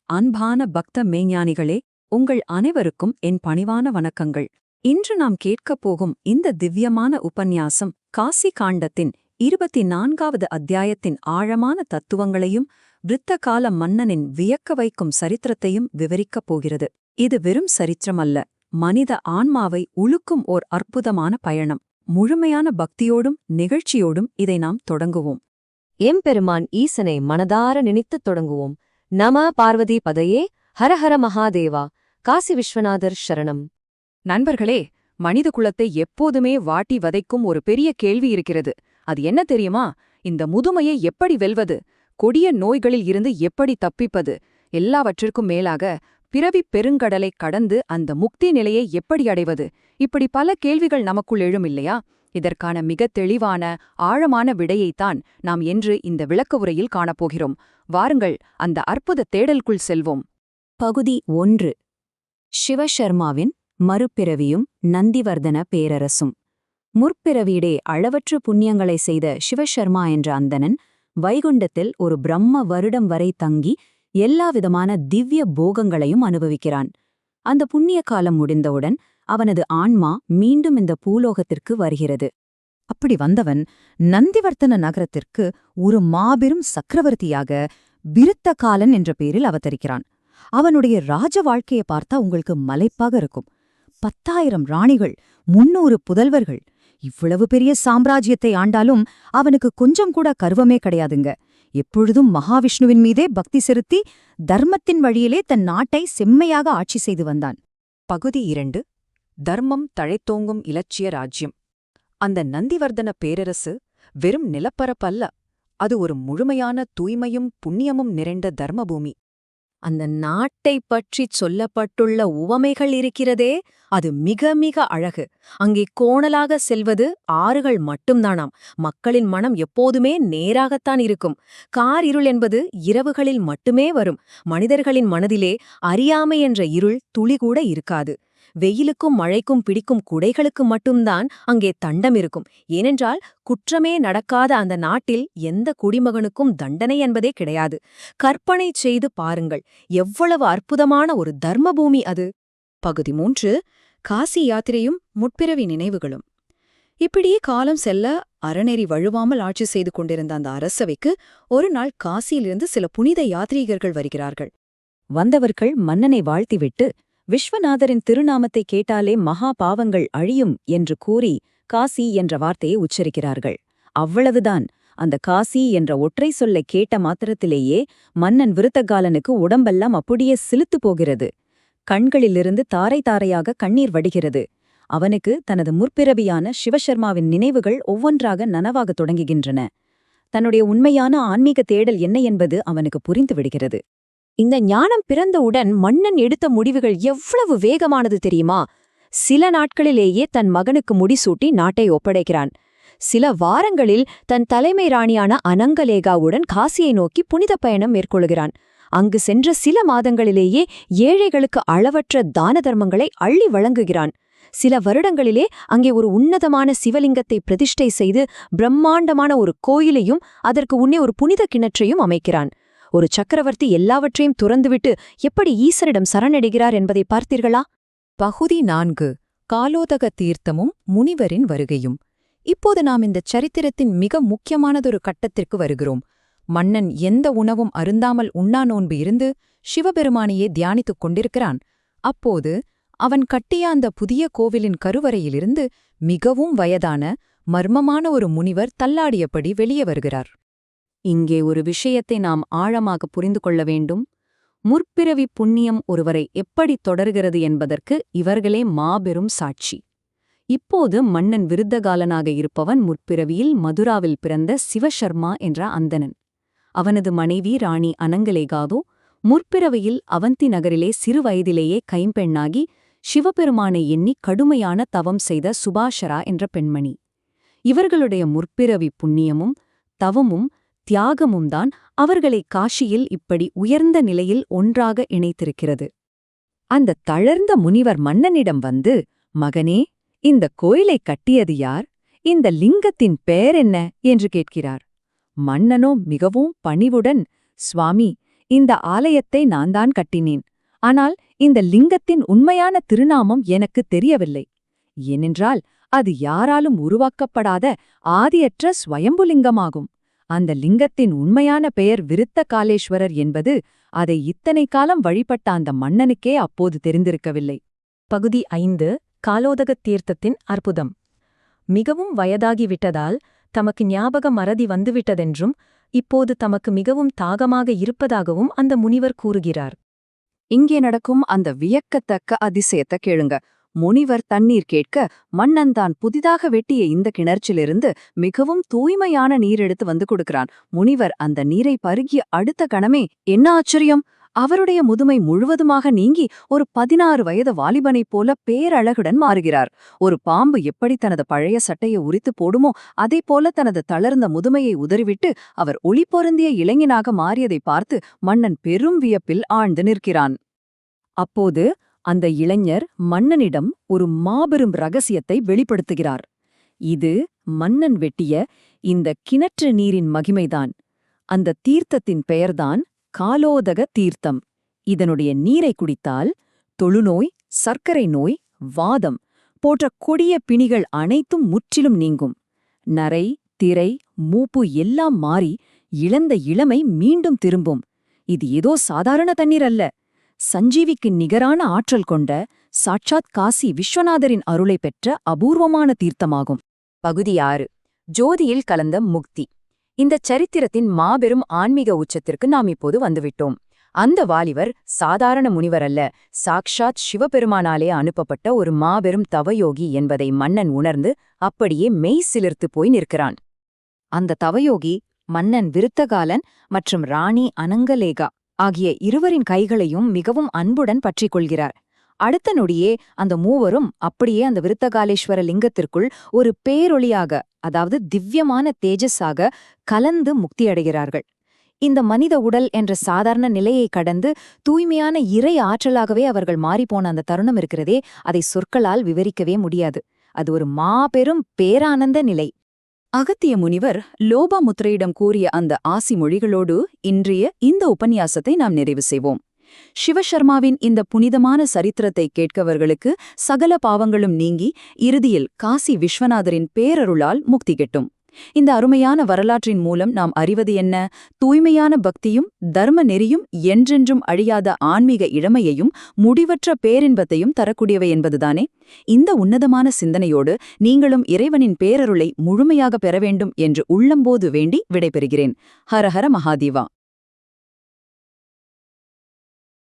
அன்பான பக்த மெய்ஞானிகளே, உங்கள் அனைவருக்கும் என் பணிவான வணக்கங்கள். இன்று நாம் கேட்கப் போகும் இந்த திவ்யமான உபன்யாசம் காசி காண்டத்தின் 24வது அத்தியாயத்தின் ஆழமான தத்துவங்களையும் விருத்தகால மன்னனின் வியக்க வைக்கும் சரித்திரத்தையும் விவரிக்கப் போகிறது. இது வெறும் சரித்திரமல்ல, மனித ஆன்மாவை உழுக்கும் ஓர் அற்புதமான பயணம். முழுமையான பக்தியோடும் நிகழ்ச்சியோடும் இதை நாம் தொடங்குவோம். எம்பெருமான் ஈசனை மனதார நினைத்துத் தொடங்குவோம். நம பார்வதி பதையே, ஹரஹர மகாதேவா. காசி விஸ்வநாதர் சரணம். நண்பர்களே, மனித குலத்தை எப்போதுமே வாட்டி வதைக்கும் ஒரு பெரிய கேள்வி இருக்கிறது. அது என்ன தெரியுமா? இந்த முதுமையை எப்படி வெல்வது? கொடிய நோய்களில் இருந்து எப்படி தப்பிப்பது? எல்லாவற்றிற்கும் மேலாக பிறவிப் பெருங்கடலை கடந்து அந்த முக்தி நிலையை எப்படி அடைவது? இப்படி பல கேள்விகள் நமக்குள் எழும் இல்லையா? இதற்கான மிகத் தெளிவான ஆழமான விடையைத்தான் நாம் இன்று இந்த விளக்க உரையில் காணப்போகிறோம். வாருங்கள், அந்த அற்புத தேடலுக்குள் செல்வோம். பகுதி 1. சிவசர்மாவின் மறுபிறவியும் நந்திவர்தன பேரரசும். முற்பிறவியிடே அளவற்ற புண்ணியங்களை செய்த சிவசர்மா என்ற அந்தணன் வைகுண்டத்தில் ஒரு பிரம்ம வருடம் வரை தங்கி எல்லாவிதமான திவ்ய போகங்களையும் அனுபவிக்கிறான். அந்த புண்ணிய காலம் முடிந்தவுடன் அவனது ஆன்மா மீண்டும் இந்த பூலோகத்திற்கு வருகிறது. அப்படி வந்தவன் நந்திவர்த்தன நகரத்திற்கு ஒரு மாபெரும் சக்கரவர்த்தியாக விருத்தகாலன் என்ற பெயரில் அவதரிக்கிறான். அவனுடைய ராஜ வாழ்க்கையை பார்த்தா உங்களுக்கு மலைப்பாக இருக்கும். 10,000 ராணிகள், 300 புதல்வர்கள். இவ்வளவு பெரிய சாம்ராஜ்யத்தை ஆண்டாலும் அவனுக்கு கொஞ்சம் கூட கர்வமே கிடையாதுங்க. எப்பொழுதும் மகாவிஷ்ணுவின் மீதே பக்தி செலுத்தி தர்மத்தின் வழியிலே தன் நாட்டை செம்மையாக ஆட்சி செய்து வந்தான். பகுதி 2. தர்மம் தழைத்தோங்கும் இலட்சிய ராஜ்யம். அந்த நந்திவர்தன பேரரசு வெறும் நிலப்பரப்பல்ல, அது ஒரு முழுமையான தூய்மையும் புண்ணியமும் நிறைந்த தர்மபூமி. அந்த நாட்டைப் பற்றிச் சொல்லப்பட்டுள்ள உவமைகள் இருக்கிறதே, அது மிக மிக அழகு. அங்கே கோணலாக செல்வது ஆறுகள் மட்டும்தானாம். மக்களின் மனம் எப்போதுமே நேராகத்தான் இருக்கும். காரிருள் என்பது இரவுகளில் மட்டுமே வரும். மனிதர்களின் மனதிலே அறியாமை என்ற இருள் துளிகூட இருக்காது. வெயிலுக்கும் மழைக்கும் பிடிக்கும் குடைகளுக்கு மட்டும்தான் அங்கே தண்டம் இருக்கும். ஏனென்றால் குற்றமே நடக்காத அந்த நாட்டில் எந்த குடிமகனுக்கும் தண்டனை என்பதே கிடையாது. கற்பனை செய்து பாருங்கள், எவ்வளவு அற்புதமான ஒரு தர்மபூமி அது. பகுதி 3. காசி யாத்திரையும் முற்பிறவி நினைவுகளும். இப்படியே காலம் செல்ல அறநெறி வழுவாமல் ஆட்சி செய்து கொண்டிருந்த அந்த அரசவைக்கு ஒரு நாள் காசியிலிருந்து சில புனித யாத்ரீகர்கள் வருகிறார்கள். வந்தவர்கள் மன்னனை வாழ்த்திவிட்டு விஸ்வநாதரின் திருநாமத்தை கேட்டாலே மகா பாவங்கள் அழியும் என்று கூறி காசி என்ற வார்த்தையை உச்சரிக்கிறார்கள். அவ்வளவுதான். அந்த காசி என்ற ஒற்றை சொல்லை கேட்ட மாத்திரத்திலேயே மன்னன் விருத்தகாலனுக்கு உடம்பெல்லாம் அப்படியே சிலுத்து போகிறது. கண்களிலிருந்து தாரை தாரையாக கண்ணீர் வடிகிறது. அவனுக்கு தனது முற்பிறவியான சிவசர்மாவின் நினைவுகள் ஒவ்வொன்றாக நனவாகத் தொடங்குகின்றன. தன்னுடைய உண்மையான ஆன்மீக தேடல் என்ன என்பது அவனுக்கு புரிந்துவிடுகிறது. இந்த ஞானம் பிறந்தவுடன் மன்னன் எடுத்த முடிவுகள் எவ்வளவு வேகமானது தெரியுமா? சில நாட்களிலேயே தன் மகனுக்கு முடிசூட்டி நாட்டை ஒப்படைக்கிறான். சில வாரங்களில் தன் தலைமை ராணியான அனங்கலேகாவுடன் காசியை நோக்கி புனித பயணம் மேற்கொள்கிறான். அங்கு சென்ற சில மாதங்களிலேயே ஏழைகளுக்கு அளவற்ற தான தர்மங்களை அள்ளி வழங்குகிறான். சில வருடங்களிலே அங்கே ஒரு உன்னதமான சிவலிங்கத்தை பிரதிஷ்டை செய்து பிரம்மாண்டமான ஒரு கோயிலையும் அதற்கு உன்னே ஒரு புனித கிணற்றையும் அமைக்கிறான். ஒரு சக்கரவர்த்தி எல்லாவற்றையும் துறந்துவிட்டு எப்படி ஈசரிடம் சரணடைகிறார் என்பதை பார்த்தீர்களா? பகுதி 4. காலோதக தீர்த்தமும் முனிவரின் வருகையும். இப்போது நாம் இந்த சரித்திரத்தின் மிக முக்கியமானதொரு கட்டத்திற்கு வருகிறோம். மன்னன் எந்த உணவும் அருந்தாமல் உண்ணா நோன்பு இருந்து சிவபெருமானையே தியானித்துக் கொண்டிருக்கிறான். அப்போது அவன் கட்டிய அந்த புதிய கோவிலின் கருவறையிலிருந்து மிகவும் வயதான மர்மமான ஒரு முனிவர் தள்ளாடியபடி வெளியே வருகிறார். இங்கே ஒரு விஷயத்தை நாம் ஆழமாக புரிந்து கொள்ள வேண்டும். முற்பிறவி புண்ணியம் ஒருவரை எப்படி தொடர்கிறது என்பதற்கு இவர்களே மாபெரும் சாட்சி. இப்போது மன்னன் விருத்தகாலனாக இருப்பவன் முற்பிறவியில் மதுராவில் பிறந்த சிவசர்மா என்ற அந்தணன். அவனது மனைவி ராணி அனங்கலேகாதோ முற்பிறவியில் அவந்தி நகரிலே சிறு வயதிலேயே கைம்பெண்ணாகி சிவபெருமானை எண்ணி கடுமையான தவம் செய்த சுபாஷரா என்ற பெண்மணி. இவர்களுடைய முற்பிறவி புண்ணியமும் தவமும் தியாகமும் தான் அவர்களை காஷியில் இப்படி உயர்ந்த நிலையில் ஒன்றாக இணைத்திருக்கிறது. அந்த தளர்ந்த முனிவர் மன்னனிடம் வந்து, மகனே, இந்த கோயிலை கட்டியது யார்? இந்த லிங்கத்தின் பெயர் என்ன என்று கேட்கிறார். மன்னனோ மிகவும் பணிவுடன், சுவாமி, இந்த ஆலயத்தை நான் தான் கட்டினேன். ஆனால் இந்த லிங்கத்தின் உண்மையான திருநாமம் எனக்கு தெரியவில்லை. ஏனென்றால் அது யாராலும் உருவாக்கப்படாத ஆதியற்ற ஸ்வயம்புலிங்கமாகும். அந்த லிங்கத்தின் உண்மையான பெயர் விருத்தகாலேஸ்வரர் என்பது அதை இத்தனை காலம் வழிபட்ட அந்த மன்னனுக்கே அப்போது தெரிந்திருக்கவில்லை. பகுதி 5 காலோதகத் தீர்த்தத்தின் அற்புதம். மிகவும் வயதாகிவிட்டதால் தமக்கு ஞாபக மறதி வந்துவிட்டதென்றும் இப்போது தமக்கு மிகவும் தாகமாக இருப்பதாகவும் அந்த முனிவர் கூறுகிறார். இங்கே நடக்கும் அந்த வியக்கத்தக்க அதிசயத்தை கேளுங்க. முனிவர் தண்ணீர் கேட்க மன்னன் தான் புதிதாக வெட்டிய இந்த கிணற்றிலிருந்து மிகவும் தூய்மையான நீர் எடுத்து வந்து கொடுக்கிறான். முனிவர் அந்த நீரை பருகிய அடுத்த கணமே என்ன ஆச்சரியம்! அவருடைய முதுமை முழுவதுமாக நீங்கி ஒரு 16 வயது வாலிபனைப் போல பேரழகுடன் மாறுகிறார். ஒரு பாம்பு எப்படி தனது பழைய சட்டையை உரித்து போடுமோ அதே போல தனது தளர்ந்த முதுமையை உதறிவிட்டு அவர் ஒளி பொருந்திய இளைஞனாக மாறியதை பார்த்து மன்னன் பெரும் வியப்பில் ஆழ்ந்து நிற்கிறான். அப்போது அந்த இளைஞர் மன்னனிடம் ஒரு மாபெரும் ரகசியத்தை வெளிப்படுத்துகிறார். இது மன்னன் வெட்டிய இந்த கிணற்று நீரின் மகிமைதான். அந்த தீர்த்தத்தின் பெயர்தான் காலோதக தீர்த்தம். இதனுடைய நீரை குடித்தால் தொழுநோய், சர்க்கரை நோய், வாதம் போன்ற கொடிய பிணிகள் அனைத்தும் முற்றிலும் நீங்கும். நரை, திரை, மூப்பு எல்லாம் மாறி இழந்த இளமை மீண்டும் திரும்பும். இது ஏதோ சாதாரண தண்ணீர் அல்ல. சஞ்சீவிக்கு நிகரான ஆற்றல் கொண்ட சாட்சாத் காசி விஸ்வநாதரின் அருளை பெற்ற அபூர்வமான தீர்த்தமாகும். பகுதி 6 ஜோதியில் கலந்த முக்தி. இந்த சரித்திரத்தின் மாபெரும் ஆன்மீக உச்சத்திற்கு நாம் இப்போது வந்துவிட்டோம். அந்த வாலிபர் சாதாரண முனிவர் அல்ல, சாக்ஷாத் சிவபெருமானாலே அனுப்பப்பட்ட ஒரு மாபெரும் தவயோகி என்பதை மன்னன் உணர்ந்து அப்படியே மெய் சிலிர்த்து போய் நிற்கிறான். அந்த தவயோகி மன்னன் விருத்தகாலன் மற்றும் ராணி அனங்கலேகா ஆகிய இருவரின் கைகளையும் மிகவும் அன்புடன் பற்றிக் கொள்கிறார். அடுத்த நொடியே அந்த மூவரும் அப்படியே அந்த விருத்தகாலேஸ்வர லிங்கத்திற்குள் ஒரு பேரொளியாக, அதாவது திவ்யமான தேஜஸாக கலந்து முக்தியடைகிறார்கள். இந்த மனித உடல் என்ற சாதாரண நிலையை கடந்து தூய்மையான இறை ஆற்றலாகவே அவர்கள் மாறிப்போன அந்த தருணம் இருக்கிறதே, அதை சொற்களால் விவரிக்கவே முடியாது. அது ஒரு மாபெரும் பேரானந்த நிலை. அகத்திய முனிவர் லோபாமுத்ரையிடம் கூறிய அந்த ஆசி மொழிகளோடு இன்றைய இந்த உபன்யாசத்தை நாம் நிறைவு செய்வோம். சிவசர்மாவின் இந்த புனிதமான சரித்திரத்தை கேட்கவர்களுக்கு சகல பாவங்களும் நீங்கி இறுதியில் காசி விஸ்வநாதரின் பேரருளால் முக்தி கிட்டும். இந்த அருமையான வரலாற்றின் மூலம் நாம் அறிவது என்ன? தூய்மையான பக்தியும் தர்ம நெறியும் என்றென்றும் அழியாத ஆன்மீக இளமையையும் முடிவற்ற பேரின்பத்தையும் தரக்கூடியவை என்பதுதானே? இந்த உன்னதமான சிந்தனையோடு நீங்களும் இறைவனின் பேரருளை முழுமையாக பெற வேண்டும் என்று உள்ளம்போது வேண்டி விடைபெறுகிறேன். ஹர ஹர மகாதேவா.